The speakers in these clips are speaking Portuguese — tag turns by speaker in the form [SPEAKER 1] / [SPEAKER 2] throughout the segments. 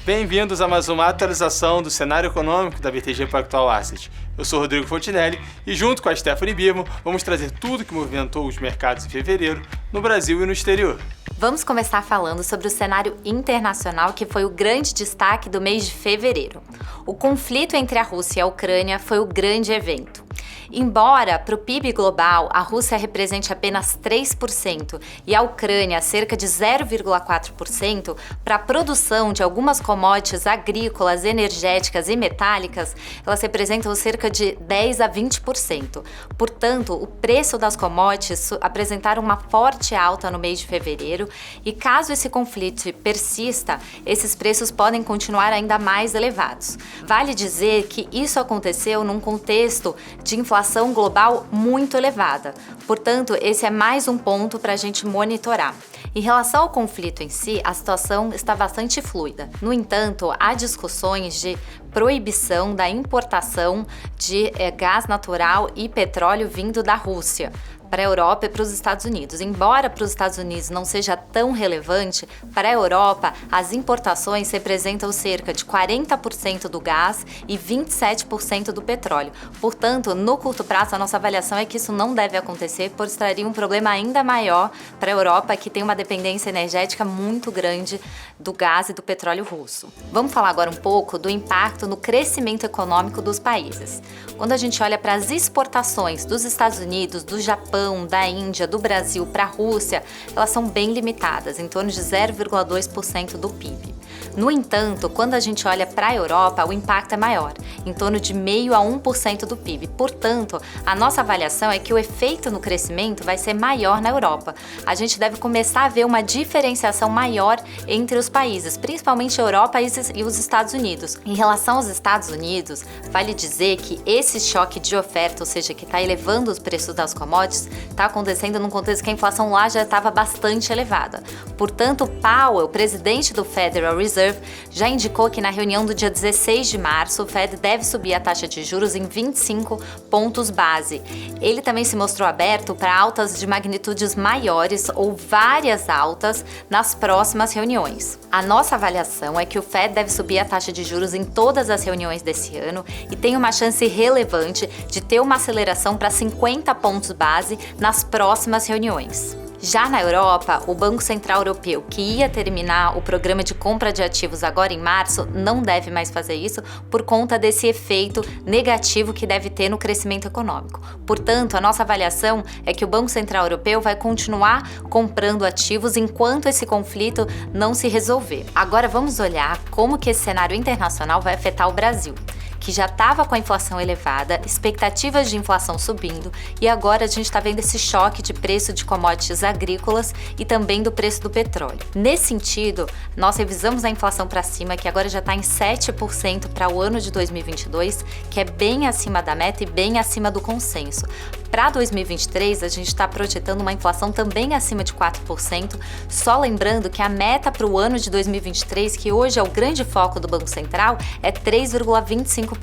[SPEAKER 1] Bem-vindos a mais uma atualização do cenário econômico da BTG Pactual Asset. Eu sou Rodrigo Fontinelli e, junto com a Stephanie Birman, vamos trazer tudo que movimentou os mercados em fevereiro no Brasil e no exterior.
[SPEAKER 2] Vamos começar falando sobre o cenário internacional, que foi o grande destaque do mês de fevereiro. O conflito entre a Rússia e a Ucrânia foi o grande evento. Embora para o PIB global a Rússia represente apenas 3% e a Ucrânia cerca de 0,4%, para a produção de algumas commodities agrícolas, energéticas e metálicas, elas representam cerca de 10 a 20%. Portanto, o preço das commodities apresentaram uma forte alta no mês de fevereiro e caso esse conflito persista, esses preços podem continuar ainda mais elevados. Vale dizer que isso aconteceu num contexto de inflação global muito elevada. Portanto, esse é mais um ponto para a gente monitorar. Em relação ao conflito em si, a situação está bastante fluida. No entanto, há discussões de proibição da importação de gás natural e petróleo vindo da Rússia para a Europa e para os Estados Unidos. Embora para os Estados Unidos não seja tão relevante, para a Europa as importações representam cerca de 40% do gás e 27% do petróleo. Portanto, no curto prazo, a nossa avaliação é que isso não deve acontecer, pois traria um problema ainda maior para a Europa, que tem uma dependência energética muito grande do gás e do petróleo russo. Vamos falar agora um pouco do impacto no crescimento econômico dos países. Quando a gente olha para as exportações dos Estados Unidos, do Japão, da Índia, do Brasil para a Rússia, elas são bem limitadas, em torno de 0,2% do PIB. No entanto, quando a gente olha para a Europa, o impacto é maior, em torno de 0,5% a 1% do PIB. Portanto, a nossa avaliação é que o efeito no crescimento vai ser maior na Europa. A gente deve começar a ver uma diferenciação maior entre os países, principalmente a Europa e os Estados Unidos. Em relação aos Estados Unidos, vale dizer que esse choque de oferta, ou seja, que está elevando os preços das commodities, está acontecendo num contexto que a inflação lá já estava bastante elevada. Portanto, Powell, presidente do Federal Reserve, já indicou que na reunião do dia 16 de março, o Fed deve subir a taxa de juros em 25 pontos base. Ele também se mostrou aberto para altas de magnitudes maiores ou várias altas nas próximas reuniões. A nossa avaliação é que o Fed deve subir a taxa de juros em todas as reuniões desse ano e tem uma chance relevante de ter uma aceleração para 50 pontos base nas próximas reuniões. Já na Europa, o Banco Central Europeu, que ia terminar o programa de compra de ativos agora em março, não deve mais fazer isso por conta desse efeito negativo que deve ter no crescimento econômico. Portanto, a nossa avaliação é que o Banco Central Europeu vai continuar comprando ativos enquanto esse conflito não se resolver. Agora vamos olhar como que esse cenário internacional vai afetar o Brasil, que já estava com a inflação elevada, expectativas de inflação subindo e agora a gente está vendo esse choque de preço de commodities agrícolas e também do preço do petróleo. Nesse sentido, nós revisamos a inflação para cima, que agora já está em 7% para o ano de 2022, que é bem acima da meta e bem acima do consenso. Para 2023, a gente está projetando uma inflação também acima de 4%, só lembrando que a meta para o ano de 2023, que hoje é o grande foco do Banco Central, é 3,25%.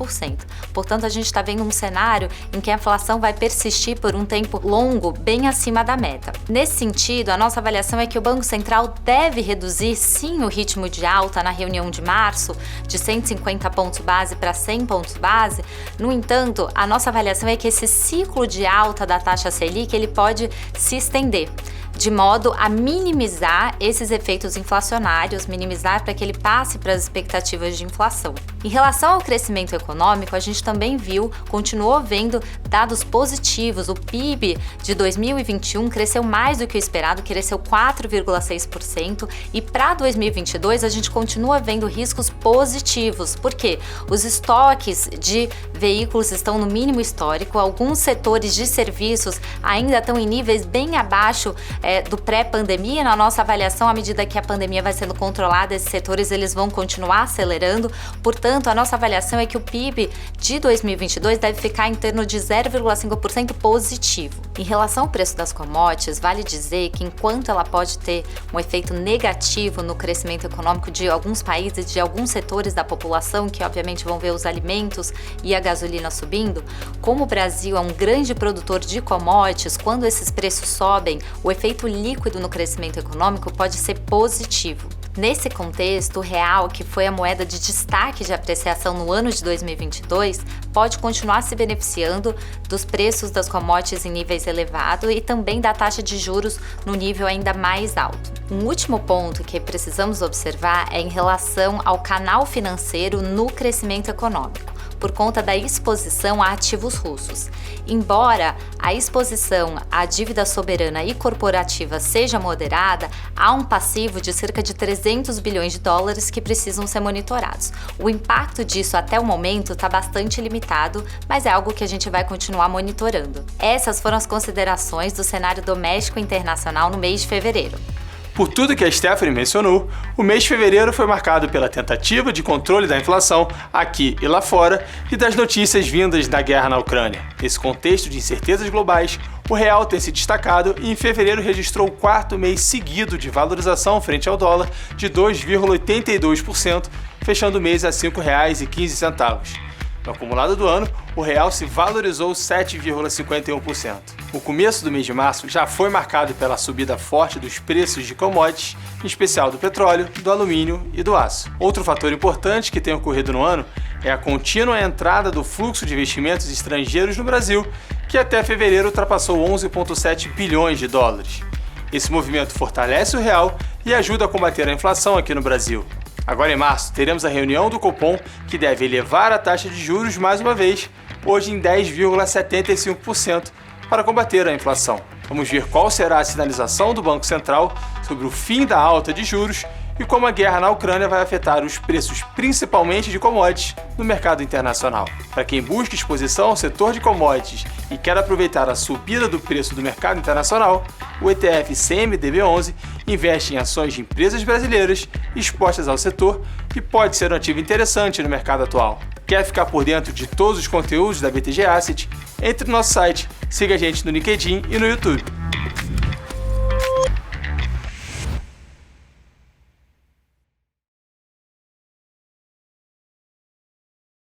[SPEAKER 2] Portanto, a gente está vendo um cenário em que a inflação vai persistir por um tempo longo, bem acima da meta. Nesse sentido, a nossa avaliação é que o Banco Central deve reduzir sim o ritmo de alta na reunião de março, de 150 pontos base para 100 pontos base. No entanto, a nossa avaliação é que esse ciclo de alta da taxa Selic ele pode se estender, de modo a minimizar esses efeitos inflacionários, minimizar para que ele passe para as expectativas de inflação. Em relação ao crescimento econômico, a gente também continuou vendo dados positivos. O PIB de 2021 cresceu mais do que o esperado, cresceu 4,6% e para 2022 a gente continua vendo riscos positivos, porque os estoques de veículos estão no mínimo histórico, alguns setores de serviços ainda estão em níveis bem abaixo do pré-pandemia. Na nossa avaliação, à medida que a pandemia vai sendo controlada, esses setores eles vão continuar acelerando. Portanto, a nossa avaliação é que o PIB de 2022 deve ficar em torno de 0,5% positivo. Em relação ao preço das commodities, vale dizer que enquanto ela pode ter um efeito negativo no crescimento econômico de alguns países, de alguns setores da população, que obviamente vão ver os alimentos e a gasolina subindo, como o Brasil é um grande produtor de commodities, quando esses preços sobem, o efeito líquido no crescimento econômico pode ser positivo. Nesse contexto, o real, que foi a moeda de destaque de apreciação no ano de 2022, pode continuar se beneficiando dos preços das commodities em níveis elevados e também da taxa de juros no nível ainda mais alto. Um último ponto que precisamos observar é em relação ao canal financeiro no crescimento econômico, por conta da exposição a ativos russos. Embora a exposição à dívida soberana e corporativa seja moderada, há um passivo de cerca de 300 bilhões de dólares que precisam ser monitorados. O impacto disso até o momento está bastante limitado, mas é algo que a gente vai continuar monitorando. Essas foram as considerações do cenário doméstico e internacional no mês de fevereiro.
[SPEAKER 1] Por tudo que a Stephanie mencionou, o mês de fevereiro foi marcado pela tentativa de controle da inflação aqui e lá fora e das notícias vindas da guerra na Ucrânia. Nesse contexto de incertezas globais, o real tem se destacado e em fevereiro registrou o quarto mês seguido de valorização frente ao dólar de 2,82%, fechando o mês a R$ 5,15. No acumulado do ano, o real se valorizou 7,51%. O começo do mês de março já foi marcado pela subida forte dos preços de commodities, em especial do petróleo, do alumínio e do aço. Outro fator importante que tem ocorrido no ano é a contínua entrada do fluxo de investimentos estrangeiros no Brasil, que até fevereiro ultrapassou 11,7 bilhões de dólares. Esse movimento fortalece o real e ajuda a combater a inflação aqui no Brasil. Agora em março, teremos a reunião do Copom, que deve elevar a taxa de juros mais uma vez, hoje em 10,75%, para combater a inflação. Vamos ver qual será a sinalização do Banco Central sobre o fim da alta de juros e como a guerra na Ucrânia vai afetar os preços, principalmente de commodities, no mercado internacional. Para quem busca exposição ao setor de commodities e quer aproveitar a subida do preço do mercado internacional, o ETF CMDB11 investe em ações de empresas brasileiras expostas ao setor e pode ser um ativo interessante no mercado atual. Quer ficar por dentro de todos os conteúdos da BTG Asset? Entre no nosso site, siga a gente no LinkedIn e no YouTube.